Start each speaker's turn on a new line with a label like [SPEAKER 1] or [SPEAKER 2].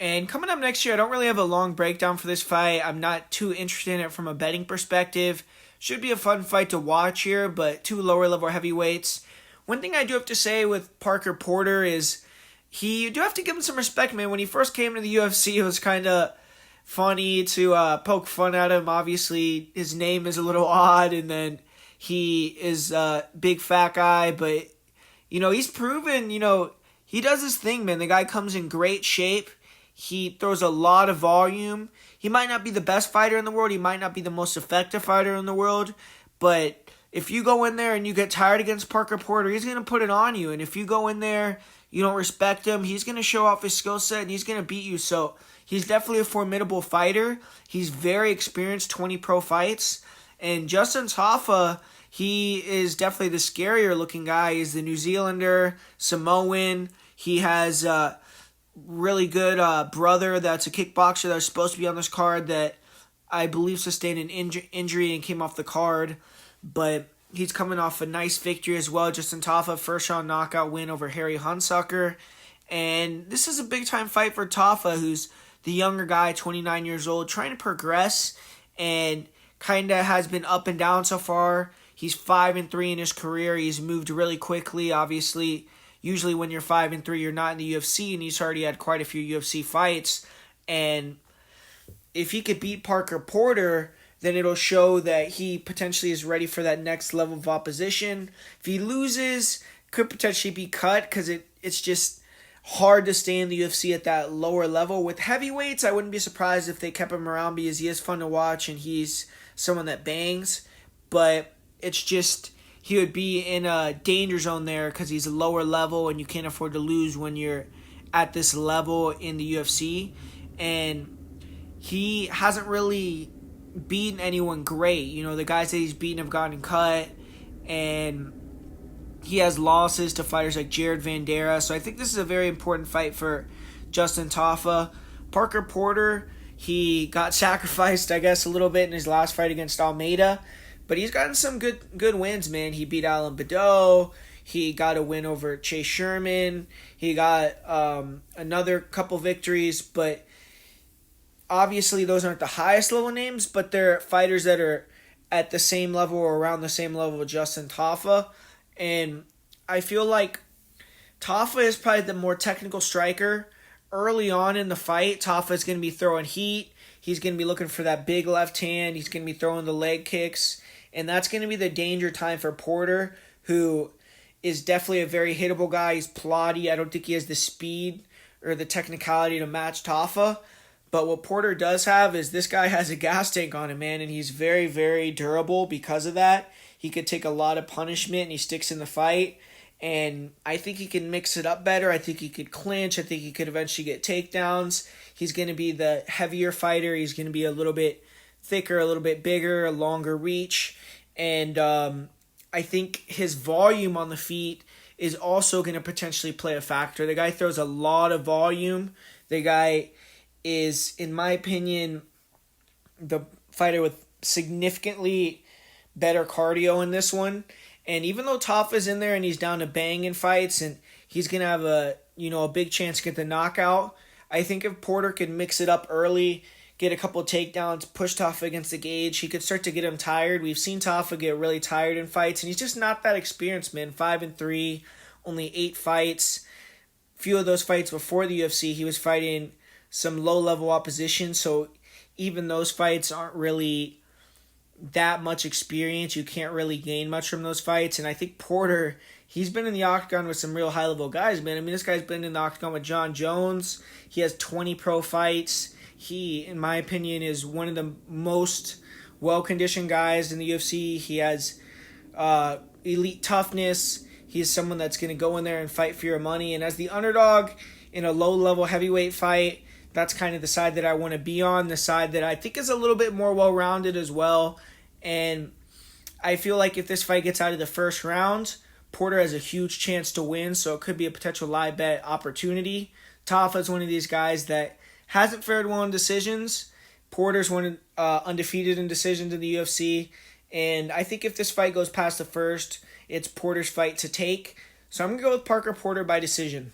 [SPEAKER 1] And coming up next year, I don't really have a long breakdown for this fight. I'm not too interested in it from a betting perspective. Should be a fun fight to watch here, but two lower level heavyweights. One thing I do have to say with Parker Porter is you do have to give him some respect, man. When he first came to the UFC, it was kind of funny to poke fun at him. Obviously, his name is a little odd, and then he is a big fat guy, but he's proven, he does his thing, man. The guy comes in great shape. He throws a lot of volume. He might not be the best fighter in the world. He might not be the most effective fighter in the world. But if you go in there and you get tired against Parker Porter, he's going to put it on you. And if you go in there, you don't respect him, he's going to show off his skill set and he's going to beat you. So he's definitely a formidable fighter. He's very experienced, 20 pro fights. And Justin Tafa, he is definitely the scarier looking guy. He's the New Zealander, Samoan. He has really good brother that's a kickboxer that was supposed to be on this card that I believe sustained an injury and came off the card. But he's coming off a nice victory as well. Justin Tafa, first round knockout win over Harry Hunsucker. And this is a big time fight for Tafa, who's the younger guy, 29 years old, trying to progress and kind of has been up and down so far. He's 5-3 in his career. He's moved really quickly. Obviously, usually when you're 5-3, you're not in the UFC, and he's already had quite a few UFC fights. And if he could beat Parker Porter, then it'll show that he potentially is ready for that next level of opposition. If he loses, could potentially be cut because it's just hard to stay in the UFC at that lower level. With heavyweights, I wouldn't be surprised if they kept him around because he is fun to watch and he's someone that bangs. But it's just he would be in a danger zone there because he's a lower level and you can't afford to lose when you're at this level in the UFC. And he hasn't really beaten anyone great. The guys that he's beaten have gotten cut, and he has losses to fighters like Jared Vandera. So I think this is a very important fight for Justin Tafa. Parker Porter, he got sacrificed, I guess, a little bit in his last fight against Almeida. But he's gotten some good wins, man. He beat Alan Badeau. He got a win over Chase Sherman. He got another couple victories. But obviously those aren't the highest level names, but they're fighters that are at the same level or around the same level of Justin Tafa. And I feel like Tafa is probably the more technical striker. Early on in the fight, Tafa is going to be throwing heat. He's going to be looking for that big left hand. He's going to be throwing the leg kicks. And that's going to be the danger time for Porter, who is definitely a very hittable guy. He's plotty. I don't think he has the speed or the technicality to match Tafa. But what Porter does have is this guy has a gas tank on him, man, and he's very, very durable because of that. He could take a lot of punishment, and he sticks in the fight. And I think he can mix it up better. I think he could clinch. I think he could eventually get takedowns. He's going to be the heavier fighter. He's going to be a little bit thicker, a little bit bigger, a longer reach. And I think his volume on the feet is also going to potentially play a factor. The guy throws a lot of volume. The guy is, in my opinion, the fighter with significantly better cardio in this one. And even though Tafa's in there and he's down to bang in fights and he's going to have a big chance to get the knockout, I think if Porter can mix it up early, get a couple of takedowns, push Tafa against the cage, he could start to get him tired. We've seen Tafa get really tired in fights, and he's just not that experienced, man. 5-3, only 8 fights. Few of those fights before the UFC, he was fighting some low-level opposition, so even those fights aren't really that much experience. You can't really gain much from those fights. And I think Porter, he's been in the octagon with some real high-level guys, man. I mean, this guy's been in the octagon with John Jones. He has 20 pro fights. He, in my opinion, is one of the most well-conditioned guys in the UFC. He has elite toughness. He's someone that's going to go in there and fight for your money. And as the underdog in a low-level heavyweight fight, that's kind of the side that I want to be on, the side that I think is a little bit more well-rounded as well. And I feel like if this fight gets out of the first round, Porter has a huge chance to win, so it could be a potential live bet opportunity. Tafa is one of these guys that hasn't fared well in decisions. Porter's undefeated in decisions in the UFC. And I think if this fight goes past the first, it's Porter's fight to take. So I'm going to go with Parker Porter by decision.